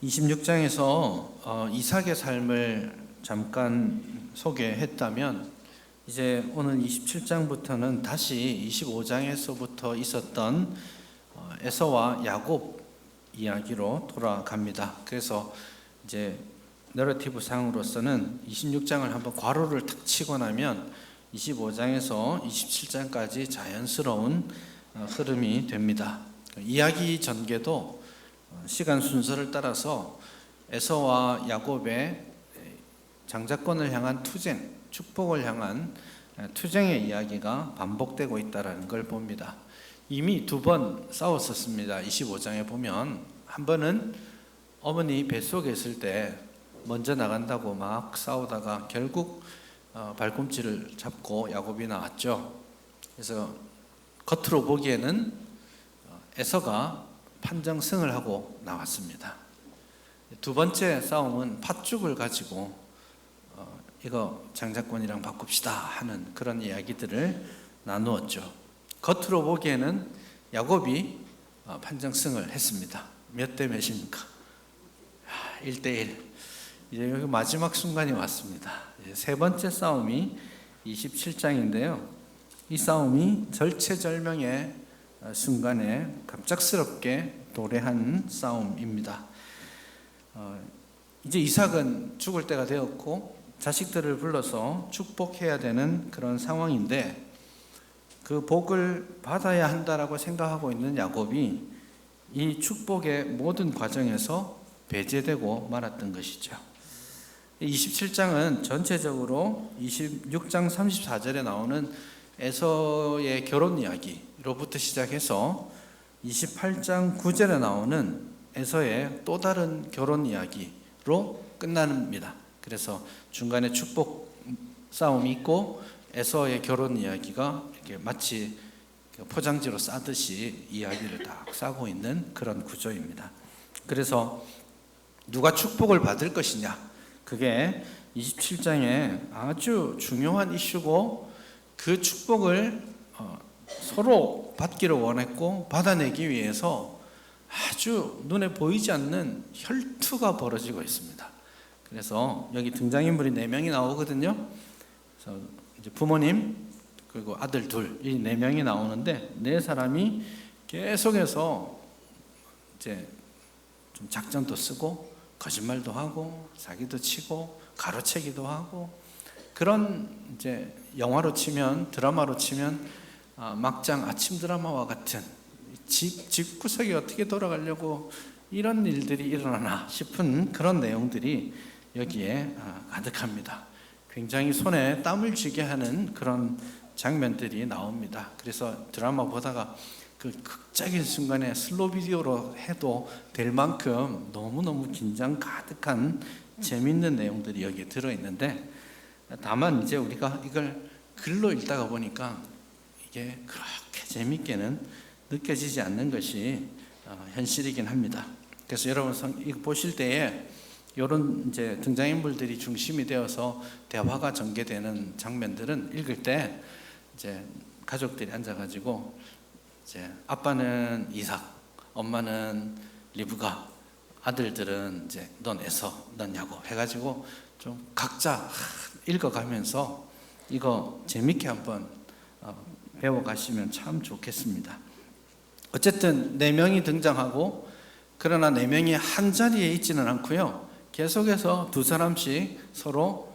26장에서 이삭의 삶을 잠깐 소개했다면 이제 오늘 27장부터는 다시 25장에서부터 있었던 에서와 야곱 이야기로 돌아갑니다. 그래서 이제 내러티브 상으로서는 26장을 한번 괄호를 탁 치고 나면 25장에서 27장까지 자연스러운 흐름이 됩니다. 이야기 전개도 시간 순서를 따라서 에서와 야곱의 장자권을 향한 투쟁, 축복을 향한 투쟁의 이야기가 반복되고 있다는 걸 봅니다. 이미 두 번 싸웠었습니다. 25장에 보면 한 번은 어머니 뱃속에 있을 때 먼저 나간다고 막 싸우다가 결국 발꿈치를 잡고 야곱이 나왔죠. 그래서 겉으로 보기에는 에서가 판정승을 하고 나왔습니다. 두 번째 싸움은 팥죽을 가지고 이거 장자권이랑 바꿉시다 하는 그런 이야기들을 나누었죠. 겉으로 보기에는 야곱이 판정승을 했습니다. 몇 대 몇입니까? 1대1. 이제 여기 마지막 순간이 왔습니다. 세 번째 싸움이 27장인데요. 이 싸움이 절체절명의 순간에 갑작스럽게 도래한 싸움입니다. 이제 이삭은 죽을 때가 되었고 자식들을 불러서 축복해야 되는 그런 상황인데 그 복을 받아야 한다라고 생각하고 있는 야곱이 이 축복의 모든 과정에서 배제되고 말았던 것이죠. 27장은 전체적으로 26장 34절에 나오는 에서의 결혼 이야기로부터 시작해서 28장 9절에 나오는 에서의 또 다른 결혼 이야기로 끝납니다. 그래서 중간에 축복 싸움이 있고 에서의 결혼 이야기가 이렇게 마치 포장지로 싸듯이 이야기를 딱 싸고 있는 그런 구조입니다. 그래서 누가 축복을 받을 것이냐, 그게 27장에 아주 중요한 이슈고 그 축복을 서로 받기를 원했고 받아내기 위해서 아주 눈에 보이지 않는 혈투가 벌어지고 있습니다. 그래서 여기 등장인물이 4명이 나오거든요. 그래서 이제 부모님 그리고 아들 둘, 이 4명이 나오는데 4사람이 계속해서 이제 좀 작전도 쓰고 거짓말도 하고 사기도 치고 가로채기도 하고 그런 이제 영화로 치면 드라마로 치면 막장 아침 드라마와 같은 집구석이 어떻게 돌아가려고 이런 일들이 일어나나 싶은 그런 내용들이 여기에 가득합니다. 굉장히 손에 땀을 쥐게 하는 그런 장면들이 나옵니다. 그래서 드라마 보다가 그 극적인 순간에 슬로우 비디오로 해도 될 만큼 너무너무 긴장 가득한 재밌는 내용들이 여기에 들어있는데 다만 이제 우리가 이걸 글로 읽다가 보니까 이게 그렇게 재밌게는 느껴지지 않는 것이 현실이긴 합니다. 그래서 여러분 이거 보실 때에 이런 이제 등장인물들이 중심이 되어서 대화가 전개되는 장면들은 읽을 때 이제 가족들이 앉아가지고 이제 아빠는 이삭, 엄마는 리브가, 아들들은 이제 넌 에서, 넌 야곱 해가지고 좀 각자 읽어가면서 이거 재밌게 한번 배워가시면 참 좋겠습니다. 어쨌든 4명이 등장하고 그러나 4명이 한 자리에 있지는 않고요. 계속해서 2사람씩 서로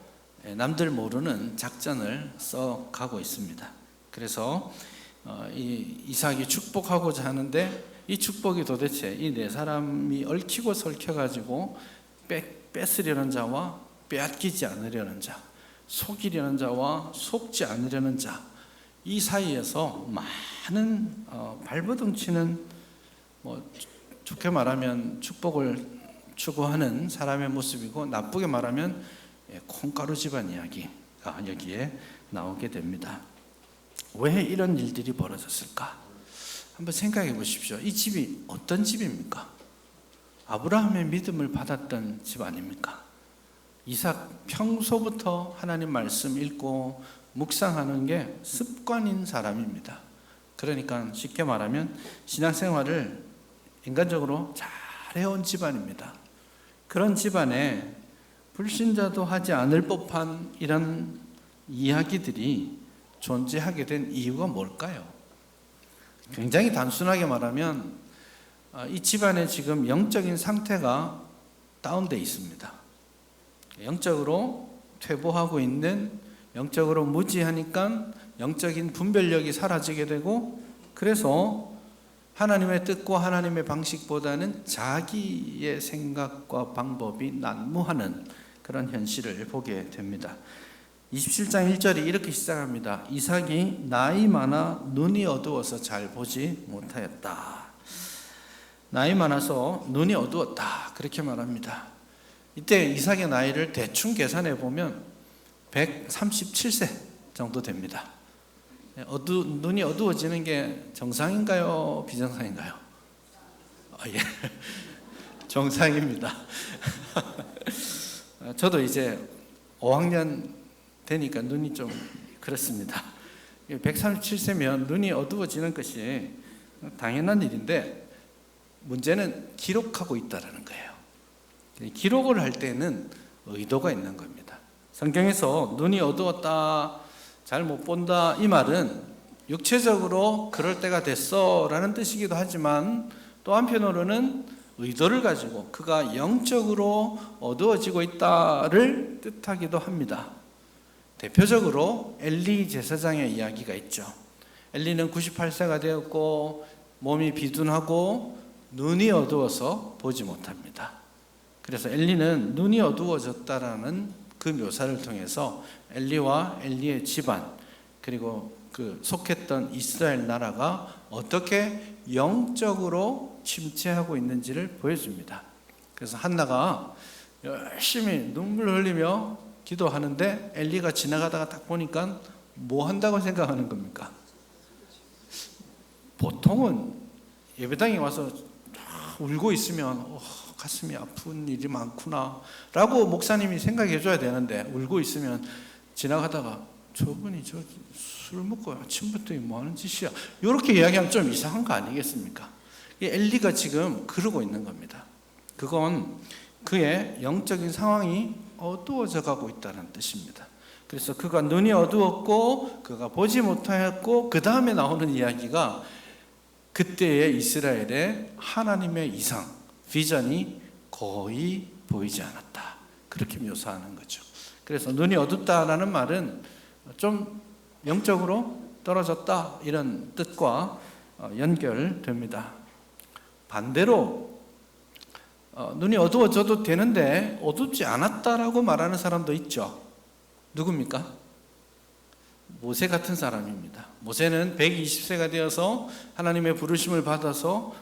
남들 모르는 작전을 써가고 있습니다. 그래서 이 이삭이 축복하고자 하는데 이 축복이 도대체 이 4사람이 얽히고 설켜가지고 뺏으려는 자와 빼앗기지 않으려는 자, 속이려는 자와 속지 않으려는 자, 이 사이에서 많은 발버둥 치는 좋게 말하면 축복을 추구하는 사람의 모습이고 나쁘게 말하면 콩가루 집안 이야기가 여기에 나오게 됩니다. 왜 이런 일들이 벌어졌을까? 한번 생각해 보십시오. 이 집이 어떤 집입니까? 아브라함의 믿음을 받았던 집 아닙니까? 이삭 평소부터 하나님 말씀 읽고 묵상하는 게 습관인 사람입니다. 그러니까 쉽게 말하면 신앙생활을 인간적으로 잘 해온 집안입니다. 그런 집안에 불신자도 하지 않을 법한 이런 이야기들이 존재하게 된 이유가 뭘까요? 굉장히 단순하게 말하면 이 집안의 지금 영적인 상태가 다운되어 있습니다. 영적으로 퇴보하고 있는, 영적으로 무지하니까 영적인 분별력이 사라지게 되고, 그래서 하나님의 뜻과 하나님의 방식보다는 자기의 생각과 방법이 난무하는 그런 현실을 보게 됩니다. 27장 1절이 이렇게 시작합니다. 이삭이 나이 많아 눈이 어두워서 잘 보지 못하였다. 나이 많아서 눈이 어두웠다, 그렇게 말합니다. 이때 이삭의 나이를 대충 계산해 보면 137세 정도 됩니다. 눈이 어두워지는 게 정상인가요? 비정상인가요? 예. 정상입니다. 저도 이제 5학년 되니까 눈이 좀 그렇습니다. 137세면 눈이 어두워지는 것이 당연한 일인데, 문제는 기록하고 있다는 거예요. 기록을 할 때는 의도가 있는 겁니다. 성경에서 눈이 어두웠다, 잘 못 본다, 이 말은 육체적으로 그럴 때가 됐어 라는 뜻이기도 하지만, 또 한편으로는 의도를 가지고 그가 영적으로 어두워지고 있다를 뜻하기도 합니다. 대표적으로 엘리 제사장의 이야기가 있죠. 엘리는 98세가 되었고 몸이 비둔하고 눈이 어두워서 보지 못합니다. 그래서 엘리는 눈이 어두워졌다라는 그 묘사를 통해서 엘리와 엘리의 집안, 그리고 그 속했던 이스라엘 나라가 어떻게 영적으로 침체하고 있는지를 보여줍니다. 그래서 한나가 열심히 눈물 흘리며 기도하는데 엘리가 지나가다가 딱 보니까 뭐 한다고 생각하는 겁니까? 보통은 예배당에 와서 울고 있으면 가슴이 아픈 일이 많구나 라고 목사님이 생각해 줘야 되는데, 울고 있으면 지나가다가 저분이 저 술 먹고 아침부터 뭐 하는 짓이야, 이렇게 이야기하면 좀 이상한 거 아니겠습니까? 엘리가 지금 그러고 있는 겁니다. 그건 그의 영적인 상황이 어두워져 가고 있다는 뜻입니다. 그래서 그가 눈이 어두웠고 그가 보지 못하였고, 그 다음에 나오는 이야기가 그때의 이스라엘의 하나님의 이상, 비전이 거의 보이지 않았다, 그렇게 묘사하는 거죠. 그래서 눈이 어둡다라는 말은 좀 영적으로 떨어졌다, 이런 뜻과 연결됩니다. 반대로 눈이 어두워져도 되는데 어둡지 않았다라고 말하는 사람도 있죠. 누굽니까? 모세 같은 사람입니다. 모세는 120세가 되어서 하나님의 부르심을 받아서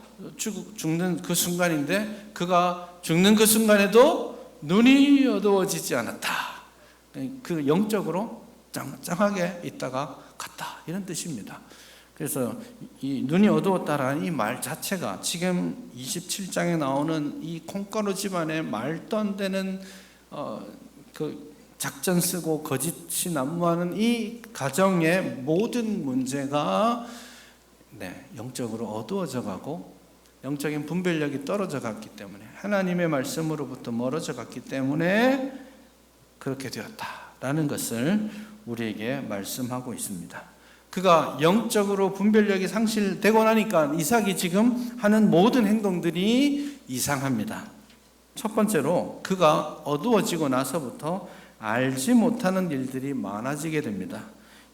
죽는 그 순간인데, 그가 죽는 그 순간에도 눈이 어두워지지 않았다. 그 영적으로 짱짱하게 있다가 갔다, 이런 뜻입니다. 그래서 이 눈이 어두웠다라는 이 말 자체가 지금 27장에 나오는 이 콩가루 집안의 말도 안 되는 그 작전 쓰고 거짓이 난무하는 이 가정의 모든 문제가 영적으로 어두워져 가고 영적인 분별력이 떨어져 갔기 때문에, 하나님의 말씀으로부터 멀어져 갔기 때문에 그렇게 되었다라는 것을 우리에게 말씀하고 있습니다. 그가 영적으로 분별력이 상실되고 나니까 이삭이 지금 하는 모든 행동들이 이상합니다. 첫 번째로 그가 어두워지고 나서부터 알지 못하는 일들이 많아지게 됩니다.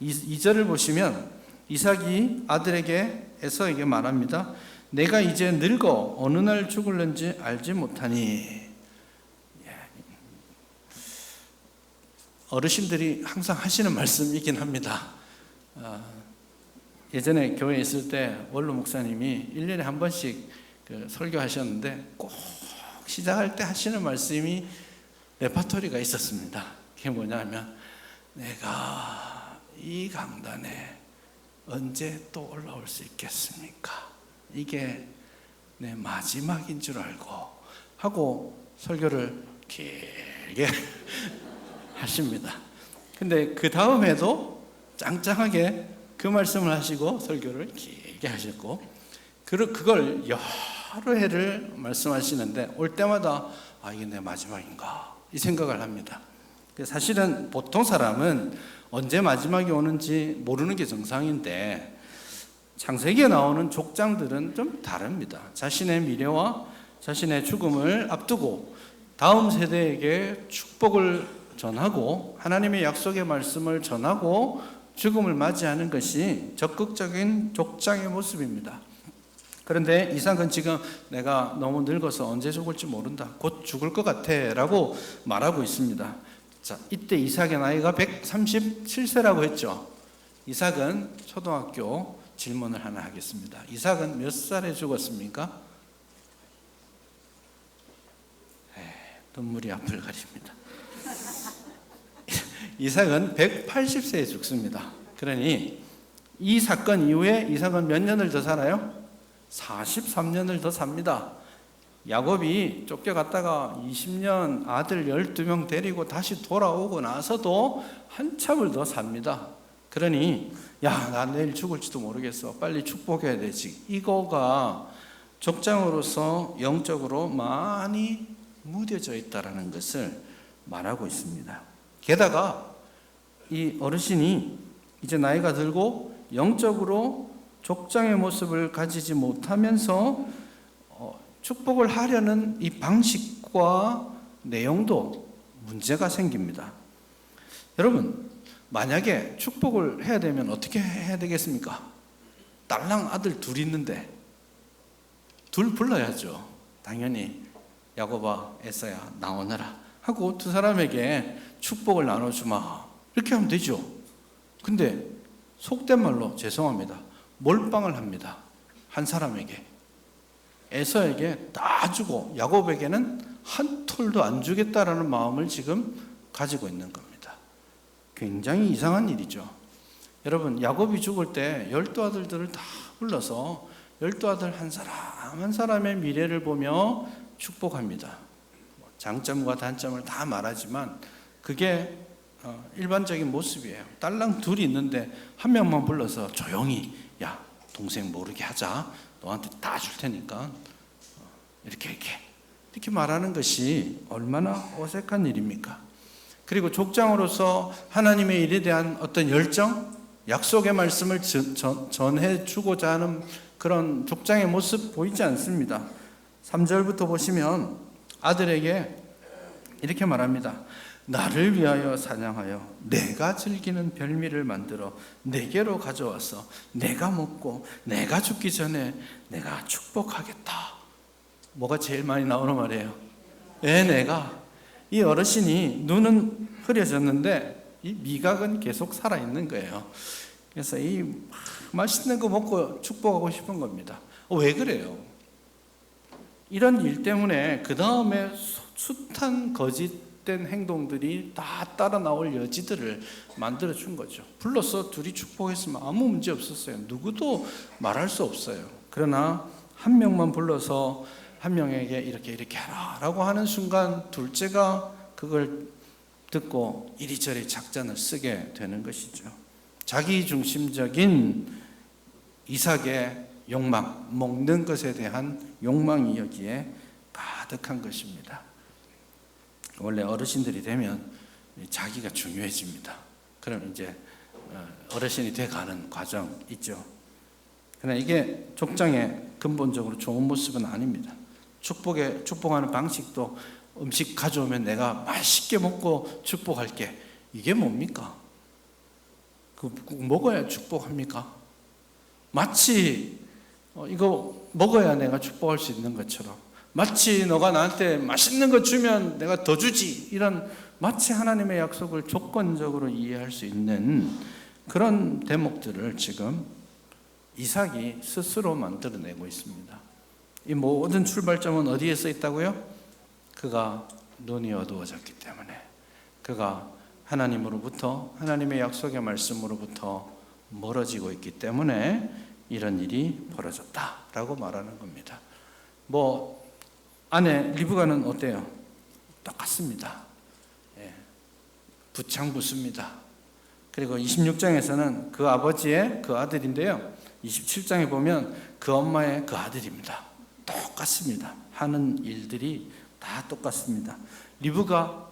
2절을 보시면 이삭이 아들에게 에서에게 말합니다. 내가 이제 늙어 어느 날 죽을는지 알지 못하니. 어르신들이 항상 하시는 말씀이긴 합니다. 예전에 교회에 있을 때 원로 목사님이 1년에 한 번씩 설교하셨는데 꼭 시작할 때 하시는 말씀이 레파토리가 있었습니다. 그게 뭐냐면, 내가 이 강단에 언제 또 올라올 수 있겠습니까? 이게 내 마지막인 줄 알고 하고 설교를 길게 하십니다. 근데 그 다음에도 짱짱하게 그 말씀을 하시고 설교를 길게 하셨고, 그걸 여러 해를 말씀하시는데 올 때마다 이게 내 마지막인가 이 생각을 합니다. 사실은 보통 사람은 언제 마지막이 오는지 모르는 게 정상인데 창세기에 나오는 족장들은 좀 다릅니다. 자신의 미래와 자신의 죽음을 앞두고 다음 세대에게 축복을 전하고 하나님의 약속의 말씀을 전하고 죽음을 맞이하는 것이 적극적인 족장의 모습입니다. 그런데 이삭은 지금 내가 너무 늙어서 언제 죽을지 모른다, 곧 죽을 것 같아 라고 말하고 있습니다. 자, 이때 이삭의 나이가 137세라고 했죠. 이삭은 초등학교 질문을 하나 하겠습니다. 이삭은 몇 살에 죽었습니까? 눈물이 앞을 가립니다. 이삭은 180세에 죽습니다. 그러니 이 사건 이후에 이삭은 몇 년을 더 살아요? 43년을 더 삽니다. 야곱이 쫓겨갔다가 20년 아들 12명 데리고 다시 돌아오고 나서도 한참을 더 삽니다. 그러니 나 내일 죽을지도 모르겠어, 빨리 축복해야 되지, 이거가 족장으로서 영적으로 많이 무뎌져 있다는 것을 말하고 있습니다. 게다가 이 어르신이 이제 나이가 들고 영적으로 족장의 모습을 가지지 못하면서 축복을 하려는 이 방식과 내용도 문제가 생깁니다. 여러분, 만약에 축복을 해야 되면 어떻게 해야 되겠습니까? 딸랑 아들 둘 있는데 둘 불러야죠. 당연히 야곱아, 에사야 나오너라 하고 두 사람에게 축복을 나눠주마, 이렇게 하면 되죠. 근데 속된 말로 죄송합니다, 몰빵을 합니다. 한 사람에게, 에서에게 다 주고 야곱에게는 한 톨도 안 주겠다라는 마음을 지금 가지고 있는 겁니다. 굉장히 이상한 일이죠. 여러분, 야곱이 죽을 때 12아들들을 다 불러서 12아들 한 사람 한 사람의 미래를 보며 축복합니다. 장점과 단점을 다 말하지만 그게 일반적인 모습이에요. 딸랑 둘이 있는데 한 명만 불러서 조용히, 야 동생 모르게 하자, 너한테 다 줄 테니까 이렇게 말하는 것이 얼마나 어색한 일입니까? 그리고 족장으로서 하나님의 일에 대한 어떤 열정, 약속의 말씀을 전해주고자 하는 그런 족장의 모습 보이지 않습니다. 3절부터 보시면 아들에게 이렇게 말합니다. 나를 위하여 사냥하여 내가 즐기는 별미를 만들어 내게로 가져와서 내가 먹고 내가 죽기 전에 내가 축복하겠다. 뭐가 제일 많이 나오는 말이에요? 내가. 이 어르신이 눈은 흐려졌는데 이 미각은 계속 살아있는 거예요. 그래서 이 맛있는 거 먹고 축복하고 싶은 겁니다. 왜 그래요? 이런 일 때문에 그 다음에 숱한 거짓된 행동들이 다 따라 나올 여지들을 만들어 준 거죠. 불러서 둘이 축복했으면 아무 문제 없었어요. 누구도 말할 수 없어요. 그러나 한 명만 불러서 한 명에게 이렇게 해라 라고 하는 순간 둘째가 그걸 듣고 이리저리 작전을 쓰게 되는 것이죠. 자기중심적인 이삭의 욕망, 먹는 것에 대한 욕망이 여기에 가득한 것입니다. 원래 어르신들이 되면 자기가 중요해집니다. 그럼 이제 어르신이 돼가는 과정 있죠. 그러나 이게 족장의 근본적으로 좋은 모습은 아닙니다. 축복하는 방식도 음식 가져오면 내가 맛있게 먹고 축복할게, 이게 뭡니까? 먹어야 축복합니까? 마치 이거 먹어야 내가 축복할 수 있는 것처럼, 마치 너가 나한테 맛있는 거 주면 내가 더 주지, 이런 마치 하나님의 약속을 조건적으로 이해할 수 있는 그런 대목들을 지금 이삭이 스스로 만들어내고 있습니다. 이 모든 출발점은 어디에 써 있다고요? 그가 눈이 어두워졌기 때문에, 그가 하나님으로부터, 하나님의 약속의 말씀으로부터 멀어지고 있기 때문에 이런 일이 벌어졌다라고 말하는 겁니다. 아내 리브가는 어때요? 똑같습니다. 부창부수입니다. 그리고 26장에서는 그 아버지의 그 아들인데요, 27장에 보면 그 엄마의 그 아들입니다. 똑같습니다. 하는 일들이 다 똑같습니다. 리브가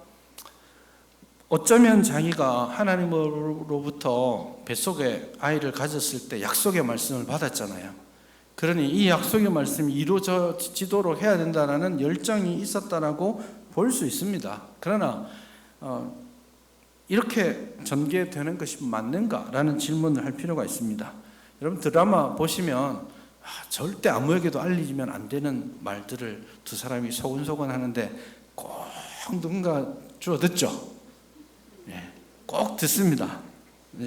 어쩌면 자기가 하나님으로부터 뱃속에 아이를 가졌을 때 약속의 말씀을 받았잖아요. 그러니 이 약속의 말씀이 이루어지도록 해야 된다는 열정이 있었다라고 볼 수 있습니다. 그러나 이렇게 전개되는 것이 맞는가라는 질문을 할 필요가 있습니다. 여러분 드라마 보시면 절대 아무에게도 알리면 안 되는 말들을 두 사람이 소곤소곤 하는데 꼭 누군가 주워 듣죠. 꼭 듣습니다.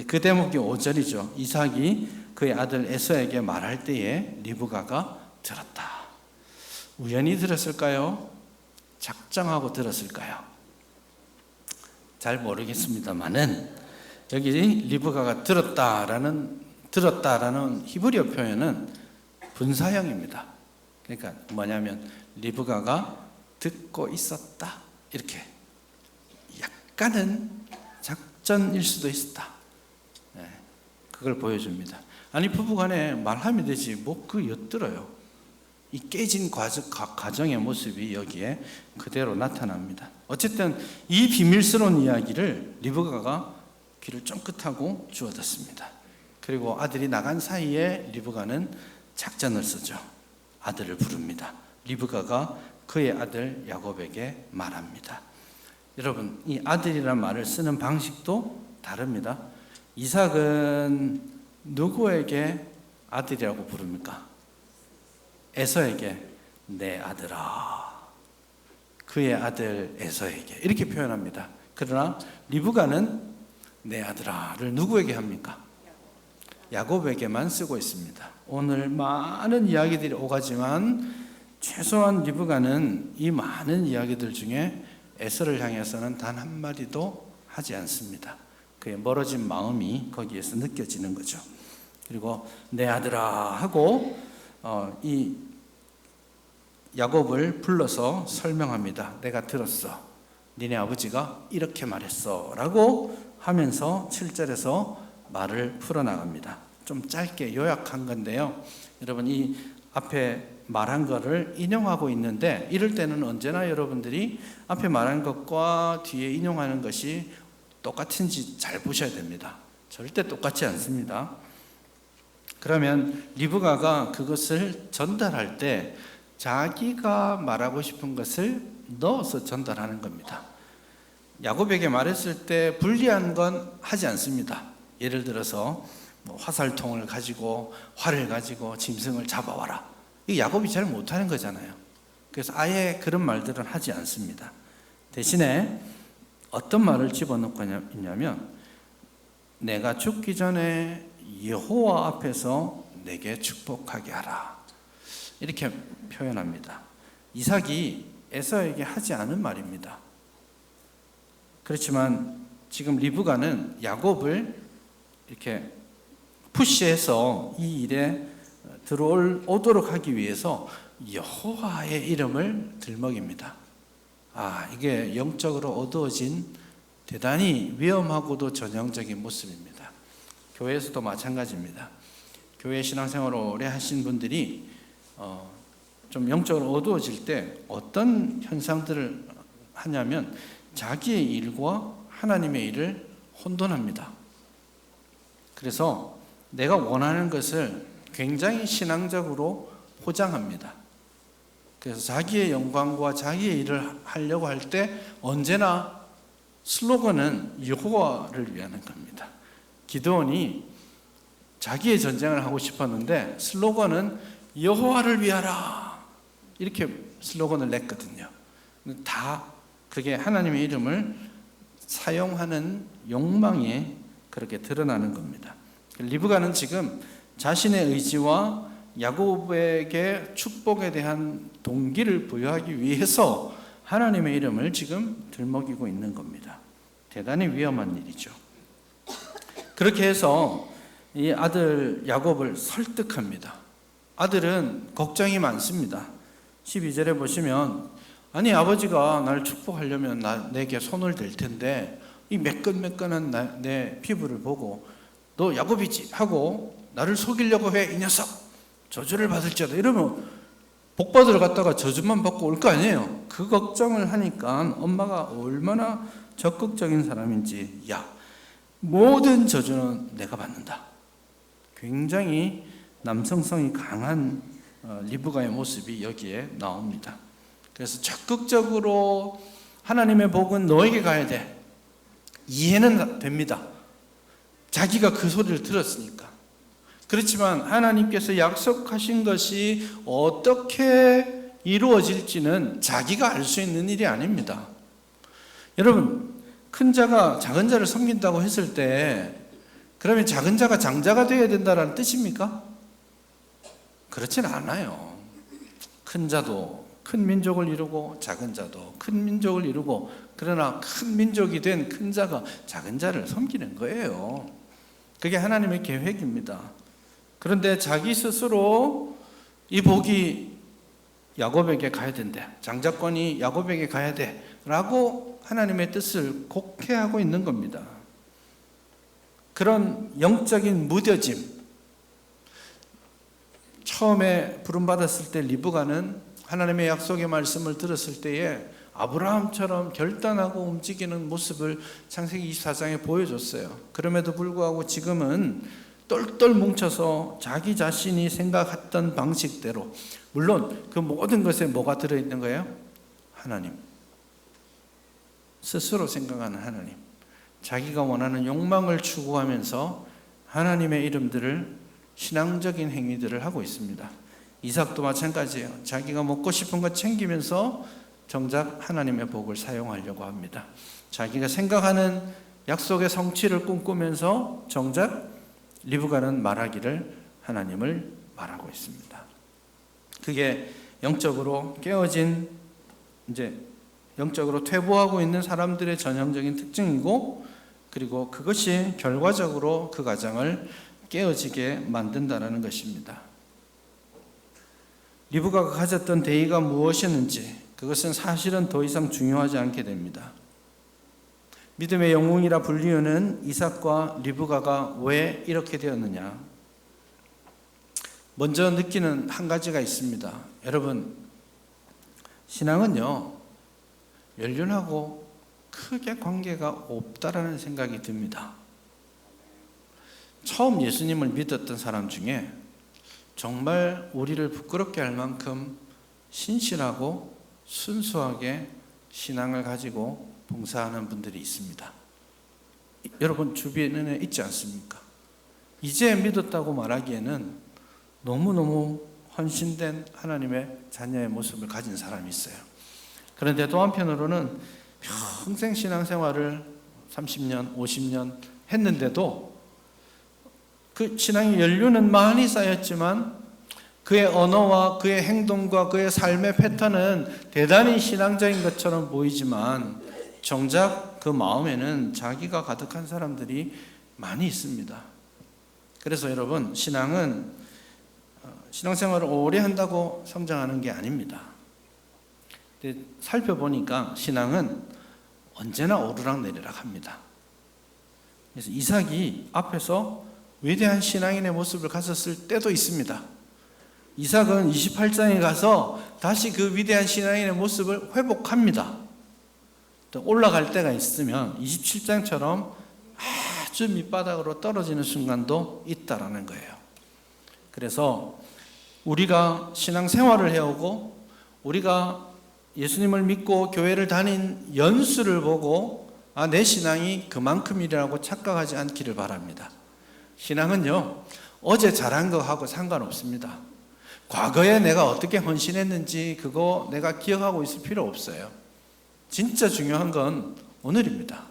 그 대목이 5절이죠. 이삭이 그의 아들 에서에게 말할 때에 리브가가 들었다. 우연히 들었을까요? 작정하고 들었을까요? 잘 모르겠습니다만은 여기 리브가가 들었다라는 히브리어 표현은 분사형입니다. 그러니까 뭐냐면 리브가가 듣고 있었다 이렇게 약간은 작전일 수도 있었다. 그걸 보여줍니다. 아니 부부간에 말하면 되지 뭐 그 엿들어요. 이 깨진 가정의 모습이 여기에 그대로 나타납니다. 어쨌든 이 비밀스러운 이야기를 리브가가 귀를 쫑긋하고 주워듣습니다. 그리고 아들이 나간 사이에 리브가는 작전을 쓰죠. 아들을 부릅니다. 리브가가 그의 아들 야곱에게 말합니다. 여러분 이 아들이라는 말을 쓰는 방식도 다릅니다. 이삭은 누구에게 아들이라고 부릅니까? 에서에게 내 아들아, 그의 아들 에서에게 이렇게 표현합니다. 그러나 리브가는 내 아들아를 누구에게 합니까? 야곱에게만 쓰고 있습니다. 오늘 많은 이야기들이 오가지만 최소한 리브가는 이 많은 이야기들 중에 에서를 향해서는 단 한마디도 하지 않습니다. 그의 멀어진 마음이 거기에서 느껴지는 거죠. 그리고 내 아들아 하고 이 야곱을 불러서 설명합니다. 내가 들었어. 니네 아버지가 이렇게 말했어 라고 하면서 7절에서 말을 풀어나갑니다. 좀 짧게 요약한 건데요. 여러분 이 앞에 말한 거를 인용하고 있는데 이럴 때는 언제나 여러분들이 앞에 말한 것과 뒤에 인용하는 것이 똑같은지 잘 보셔야 됩니다. 절대 똑같지 않습니다. 그러면 리브가가 그것을 전달할 때 자기가 말하고 싶은 것을 넣어서 전달하는 겁니다. 야곱에게 말했을 때 불리한 건 하지 않습니다. 예를 들어서 화살통을 가지고 활을 가지고 짐승을 잡아와라. 이 야곱이 잘 못하는 거잖아요. 그래서 아예 그런 말들은 하지 않습니다. 대신에 어떤 말을 집어넣고 있냐면 내가 죽기 전에 여호와 앞에서 내게 축복하게 하라. 이렇게 표현합니다. 이삭이 에서에게 하지 않은 말입니다. 그렇지만 지금 리브가는 야곱을 이렇게 푸시해서 이 일에 들어오도록 하기 위해서 여호와의 이름을 들먹입니다. 이게 영적으로 어두워진 대단히 위험하고도 전형적인 모습입니다. 교회에서도 마찬가지입니다. 교회 신앙생활을 오래 하신 분들이 좀 영적으로 어두워질 때 어떤 현상들을 하냐면 자기의 일과 하나님의 일을 혼돈합니다. 그래서 내가 원하는 것을 굉장히 신앙적으로 포장합니다. 그래서 자기의 영광과 자기의 일을 하려고 할 때 언제나 슬로건은 여호와를 위하는 겁니다. 기드온이 자기의 전쟁을 하고 싶었는데 슬로건은 여호와를 위하라 이렇게 슬로건을 냈거든요. 다 그게 하나님의 이름을 사용하는 욕망이 그렇게 드러나는 겁니다. 리브가는 지금 자신의 의지와 야곱에게 축복에 대한 동기를 부여하기 위해서 하나님의 이름을 지금 들먹이고 있는 겁니다. 대단히 위험한 일이죠. 그렇게 해서 이 아들 야곱을 설득합니다. 아들은 걱정이 많습니다. 12절에 보시면 아니 아버지가 날 축복하려면 내게 손을 댈 텐데 이 매끈매끈한 내 피부를 보고 너 야곱이지 하고 나를 속이려고 해 이 녀석 저주를 받을지어다 이러면 복 받으러 갔다가 저주만 받고 올 거 아니에요. 그 걱정을 하니까 엄마가 얼마나 적극적인 사람인지, 야, 모든 저주는 내가 받는다. 굉장히 남성성이 강한 리브가의 모습이 여기에 나옵니다. 그래서 적극적으로 하나님의 복은 너에게 가야 돼. 이해는 됩니다. 자기가 그 소리를 들었으니까. 그렇지만 하나님께서 약속하신 것이 어떻게 이루어질지는 자기가 알 수 있는 일이 아닙니다. 여러분, 큰 자가 작은 자를 섬긴다고 했을 때 그러면 작은 자가 장자가 되어야 된다는 뜻입니까? 그렇진 않아요. 큰 자도 큰 민족을 이루고 작은 자도 큰 민족을 이루고, 그러나 큰 민족이 된 큰 자가 작은 자를 섬기는 거예요. 그게 하나님의 계획입니다. 그런데 자기 스스로 이 복이 야곱에게 가야 된대, 장자권이 야곱에게 가야 돼 라고 하나님의 뜻을 곡해하고 있는 겁니다. 그런 영적인 무뎌짐, 처음에 부름받았을 때 리브가는 하나님의 약속의 말씀을 들었을 때에 아브라함처럼 결단하고 움직이는 모습을 창세기 24장에 보여줬어요. 그럼에도 불구하고 지금은 똘똘 뭉쳐서 자기 자신이 생각했던 방식대로, 물론 그 모든 것에 뭐가 들어있는 거예요? 하나님. 스스로 생각하는 하나님. 자기가 원하는 욕망을 추구하면서 하나님의 이름들을, 신앙적인 행위들을 하고 있습니다. 이삭도 마찬가지예요. 자기가 먹고 싶은 것 챙기면서 정작 하나님의 복을 사용하려고 합니다. 자기가 생각하는 약속의 성취를 꿈꾸면서 정작 리브가는 말하기를 하나님을 말하고 있습니다. 그게 영적으로 깨어진, 이제 영적으로 퇴보하고 있는 사람들의 전형적인 특징이고, 그리고 그것이 결과적으로 그 가정을 깨어지게 만든다는 것입니다. 리브가가 가졌던 대의가 무엇이었는지 그것은 사실은 더 이상 중요하지 않게 됩니다. 믿음의 영웅이라 불리우는 이삭과 리브가가 왜 이렇게 되었느냐? 먼저 느끼는 한 가지가 있습니다. 여러분, 신앙은요, 연륜하고 크게 관계가 없다라는 생각이 듭니다. 처음 예수님을 믿었던 사람 중에 정말 우리를 부끄럽게 할 만큼 신실하고 순수하게 신앙을 가지고 봉사하는 분들이 있습니다. 여러분 주변에 있지 않습니까? 이제 믿었다고 말하기에는 너무너무 헌신된 하나님의 자녀의 모습을 가진 사람이 있어요. 그런데 또 한편으로는 평생 신앙생활을 30년, 50년 했는데도 그 신앙의 연륜은 많이 쌓였지만 그의 언어와 그의 행동과 그의 삶의 패턴은 대단히 신앙적인 것처럼 보이지만 정작 그 마음에는 자기가 가득한 사람들이 많이 있습니다. 그래서 여러분, 신앙은 신앙생활을 오래 한다고 성장하는 게 아닙니다. 근데 살펴보니까 신앙은 언제나 오르락내리락 합니다. 그래서 이삭이 앞에서 위대한 신앙인의 모습을 가졌을 때도 있습니다. 이삭은 28장에 가서 다시 그 위대한 신앙인의 모습을 회복합니다. 또 올라갈 때가 있으면 27장처럼 아주 밑바닥으로 떨어지는 순간도 있다라는 거예요. 그래서 우리가 신앙생활을 해오고 우리가 예수님을 믿고 교회를 다닌 연수를 보고 내 신앙이 그만큼이라고 착각하지 않기를 바랍니다. 신앙은요, 어제 잘한 거하고 상관없습니다. 과거에 내가 어떻게 헌신했는지 그거 내가 기억하고 있을 필요 없어요. 진짜 중요한 건 오늘입니다.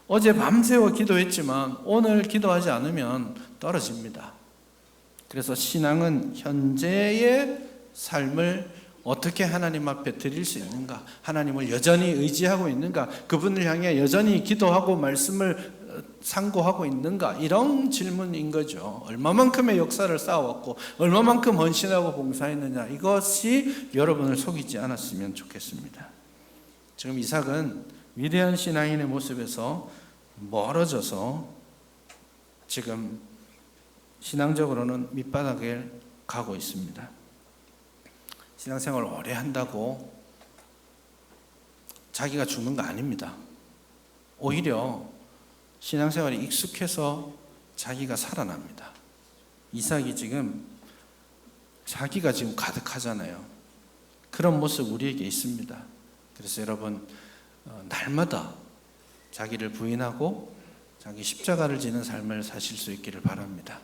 어제 밤새워 기도했지만 오늘 기도하지 않으면 떨어집니다. 그래서 신앙은 현재의 삶을 어떻게 하나님 앞에 드릴 수 있는가, 하나님을 여전히 의지하고 있는가, 그분을 향해 여전히 기도하고 말씀을 상고하고 있는가, 이런 질문인 거죠. 얼마만큼의 역사를 쌓아왔고 얼마만큼 헌신하고 봉사했느냐, 이것이 여러분을 속이지 않았으면 좋겠습니다. 지금 이삭은 위대한 신앙인의 모습에서 멀어져서 지금 신앙적으로는 밑바닥에 가고 있습니다. 신앙생활을 오래 한다고 자기가 죽는 거 아닙니다. 오히려 신앙생활이 익숙해서 자기가 살아납니다. 이삭이 지금 자기가 지금 가득하잖아요. 그런 모습 우리에게 있습니다. 그래서 여러분 날마다 자기를 부인하고 자기 십자가를 지는 삶을 사실 수 있기를 바랍니다.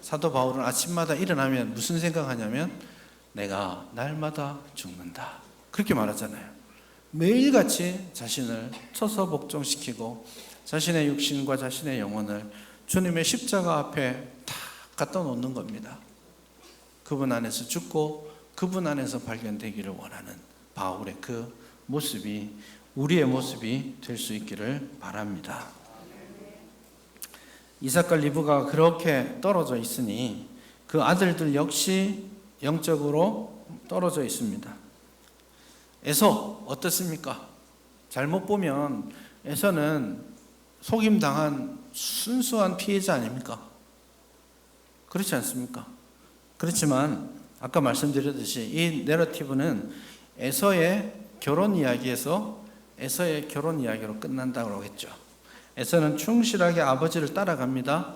사도 바울은 아침마다 일어나면 무슨 생각하냐면 내가 날마다 죽는다 그렇게 말하잖아요. 매일같이 자신을 처서 복종시키고 자신의 육신과 자신의 영혼을 주님의 십자가 앞에 다 갖다 놓는 겁니다. 그분 안에서 죽고 그분 안에서 발견되기를 원하는 바울의 그 모습이 우리의 모습이 될 수 있기를 바랍니다. 이삭과 리브가 그렇게 떨어져 있으니 그 아들들 역시 영적으로 떨어져 있습니다. 에서 어떻습니까? 잘못 보면 에서는 속임당한 순수한 피해자 아닙니까? 그렇지 않습니까? 그렇지만 아까 말씀드렸듯이 이 내러티브는 에서의 결혼 이야기에서 에서의 결혼 이야기로 끝난다고 했죠. 에서는 충실하게 아버지를 따라갑니다.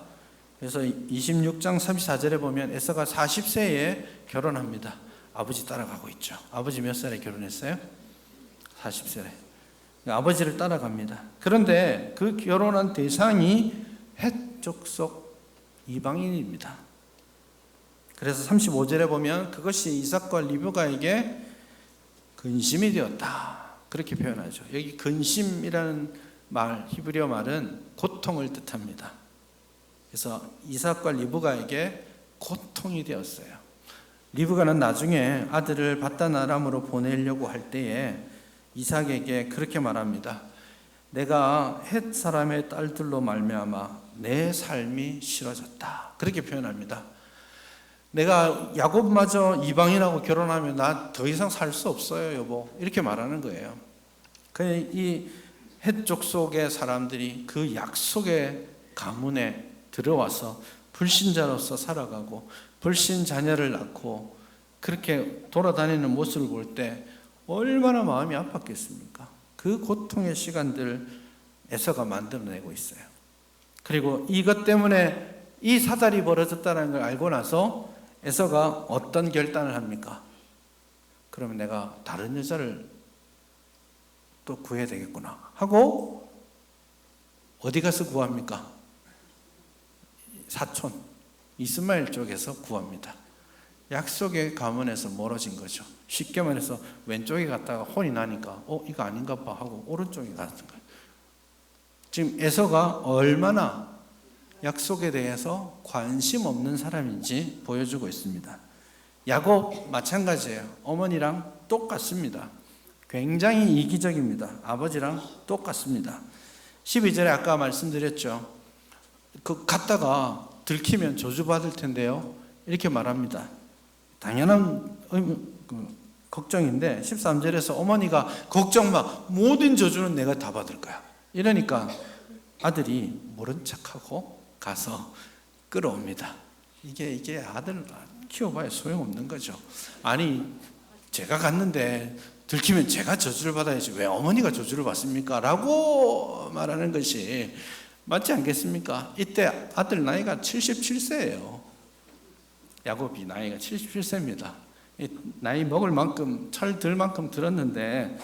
그래서 26장 34절에 보면 에서가 40세에 결혼합니다. 아버지 따라가고 있죠. 아버지 몇 살에 결혼했어요? 40세에. 아버지를 따라갑니다. 그런데 그 결혼한 대상이 헷 족속 이방인입니다. 그래서 35절에 보면 그것이 이삭과 리브가에게 근심이 되었다 그렇게 표현하죠. 여기 근심이라는 말, 히브리어 말은 고통을 뜻합니다. 그래서 이삭과 리브가에게 고통이 되었어요. 리브가는 나중에 아들을 바단 아람으로 보내려고 할 때에 이삭에게 그렇게 말합니다. 내가 헷 사람의 딸들로 말미암아 내 삶이 싫어졌다 그렇게 표현합니다. 내가 야곱마저 이방인하고 결혼하면 나 더 이상 살 수 없어요 여보 이렇게 말하는 거예요. 이 헷 족속의 사람들이 그 약속의 가문에 들어와서 불신자로서 살아가고 불신 자녀를 낳고 그렇게 돌아다니는 모습을 볼 때 얼마나 마음이 아팠겠습니까? 그 고통의 시간들 에서가 만들어내고 있어요. 그리고 이것 때문에 이 사달이 벌어졌다는 걸 알고 나서 에서가 어떤 결단을 합니까? 그러면 내가 다른 여자를 또 구해야 되겠구나 하고 어디 가서 구합니까? 사촌 이스마엘 쪽에서 구합니다. 약속의 가문에서 멀어진 거죠. 쉽게 말해서 왼쪽에 갔다가 혼이 나니까 이거 아닌가 봐 하고 오른쪽에 갔던 거예요. 지금 에서가 얼마나 약속에 대해서 관심 없는 사람인지 보여주고 있습니다. 야곱 마찬가지예요. 어머니랑 똑같습니다. 굉장히 이기적입니다. 아버지랑 똑같습니다. 12절에 아까 말씀드렸죠. 그 갔다가 들키면 저주받을 텐데요. 이렇게 말합니다. 당연한 걱정인데 13절에서 어머니가 걱정 마. 모든 저주는 내가 다 받을 거야. 이러니까 아들이 모른 척하고 가서 끌어옵니다. 이게 아들 키워봐야 소용없는 거죠. 아니 제가 갔는데 들키면 제가 저주를 받아야지 왜 어머니가 저주를 받습니까? 라고 말하는 것이 맞지 않겠습니까? 이때 아들 나이가 77세예요. 야곱이 나이가 77세입니다. 나이 먹을 만큼 철 들 만큼 들었는데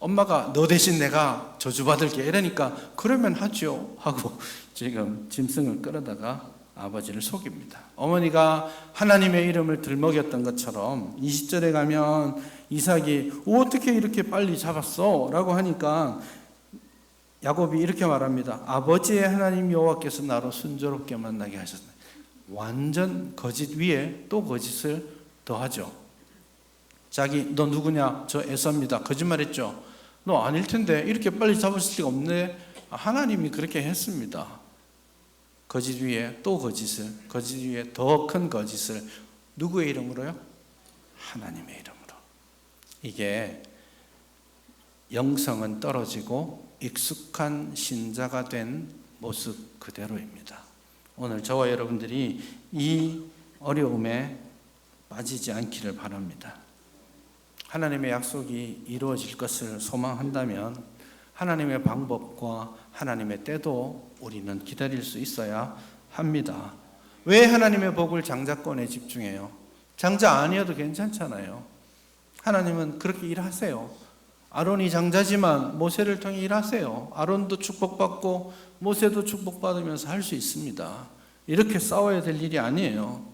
엄마가 너 대신 내가 저주받을게 이러니까 그러면 하죠 하고 지금 짐승을 끌어다가 아버지를 속입니다. 어머니가 하나님의 이름을 들먹였던 것처럼 20절에 가면 이삭이 어떻게 이렇게 빨리 잡았어? 라고 하니까 야곱이 이렇게 말합니다. 아버지의 하나님 여호와께서 나로 순조롭게 만나게 하셨네. 완전 거짓 위에 또 거짓을 더하죠. 자기 너 누구냐? 저 에서입니다. 거짓말했죠. 너 아닐 텐데 이렇게 빨리 잡았을 리가 없네. 하나님이 그렇게 했습니다. 거짓 위에 또 거짓을, 거짓 위에 더 큰 거짓을. 누구의 이름으로요? 하나님의 이름으로. 이게 영성은 떨어지고 익숙한 신자가 된 모습 그대로입니다. 오늘 저와 여러분들이 이 어려움에 빠지지 않기를 바랍니다. 하나님의 약속이 이루어질 것을 소망한다면 하나님의 방법과 하나님의 때도 우리는 기다릴 수 있어야 합니다. 왜 하나님의 복을 장자권에 집중해요? 장자 아니어도 괜찮잖아요. 하나님은 그렇게 일하세요. 아론이 장자지만 모세를 통해 일하세요. 아론도 축복받고 모세도 축복받으면서 할 수 있습니다. 이렇게 싸워야 될 일이 아니에요.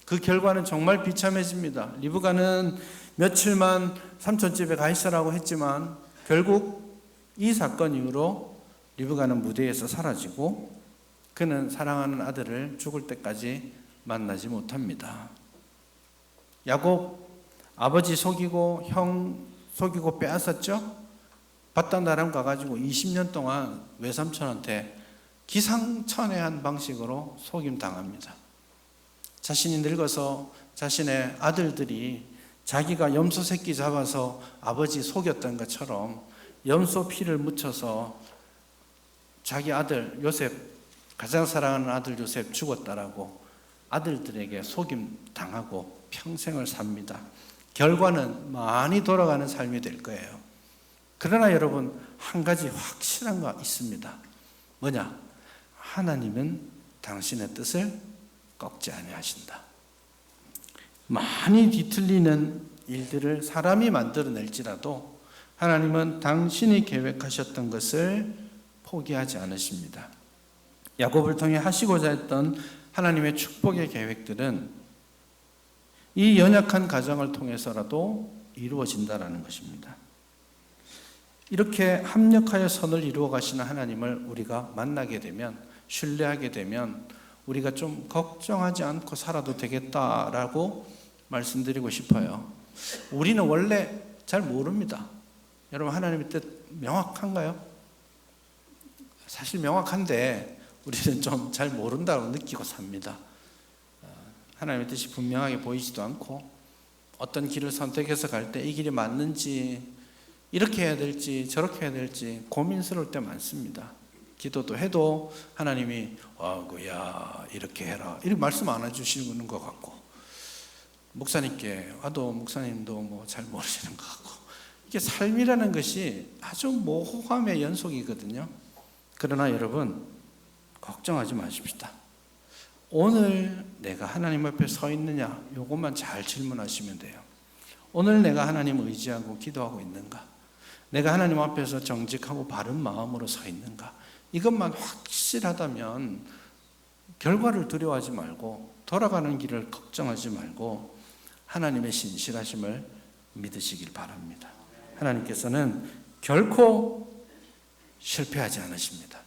그 결과는 정말 비참해집니다. 리브가는 며칠만 삼촌 집에 가 있으라고 했지만 결국 이 사건 이후로 리브가는 무대에서 사라지고 그는 사랑하는 아들을 죽을 때까지 만나지 못합니다. 야곱 아버지 속이고 형 속이고 빼앗았죠? 바단 아람 가가지고 20년 동안 외삼촌한테 기상천외한 방식으로 속임당합니다. 자신이 늙어서 자신의 아들들이 자기가 염소 새끼 잡아서 아버지 속였던 것처럼 염소 피를 묻혀서 자기 아들 요셉, 가장 사랑하는 아들 요셉 죽었다라고 아들들에게 속임당하고 평생을 삽니다. 결과는 많이 돌아가는 삶이 될 거예요. 그러나 여러분, 한 가지 확실한 거 있습니다. 뭐냐? 하나님은 당신의 뜻을 꺾지 아니하신다. 많이 뒤틀리는 일들을 사람이 만들어낼지라도 하나님은 당신이 계획하셨던 것을 포기하지 않으십니다. 야곱을 통해 하시고자 했던 하나님의 축복의 계획들은 이 연약한 가정을 통해서라도 이루어진다라는 것입니다. 이렇게 합력하여 선을 이루어 가시는 하나님을 우리가 만나게 되면, 신뢰하게 되면 우리가 좀 걱정하지 않고 살아도 되겠다라고 말씀드리고 싶어요. 우리는 원래 잘 모릅니다. 여러분, 하나님의 뜻 명확한가요? 사실 명확한데 우리는 좀 잘 모른다고 느끼고 삽니다. 하나님의 뜻이 분명하게 보이지도 않고 어떤 길을 선택해서 갈 때 이 길이 맞는지, 이렇게 해야 될지 저렇게 해야 될지 고민스러울 때 많습니다. 기도도 해도 하나님이 야 이렇게 해라 이렇게 말씀 안 해주시는 것 같고, 목사님께 와도 목사님도 뭐 잘 모르시는 것 같고, 이게 삶이라는 것이 아주 모호함의 연속이거든요. 그러나 여러분, 걱정하지 마십시다. 오늘 내가 하나님 앞에 서 있느냐, 이것만 잘 질문하시면 돼요. 오늘 내가 하나님을 의지하고 기도하고 있는가? 내가 하나님 앞에서 정직하고 바른 마음으로 서 있는가? 이것만 확실하다면 결과를 두려워하지 말고 돌아가는 길을 걱정하지 말고 하나님의 신실하심을 믿으시길 바랍니다. 하나님께서는 결코 실패하지 않으십니다.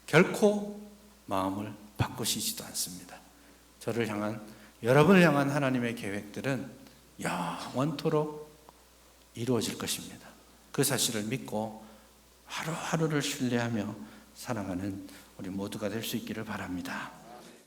결코 마음을 바꾸시지도 않습니다. 저를 향한, 여러분을 향한 하나님의 계획들은 영원토록 이루어질 것입니다. 그 사실을 믿고 하루하루를 신뢰하며 살아가는 우리 모두가 될 수 있기를 바랍니다.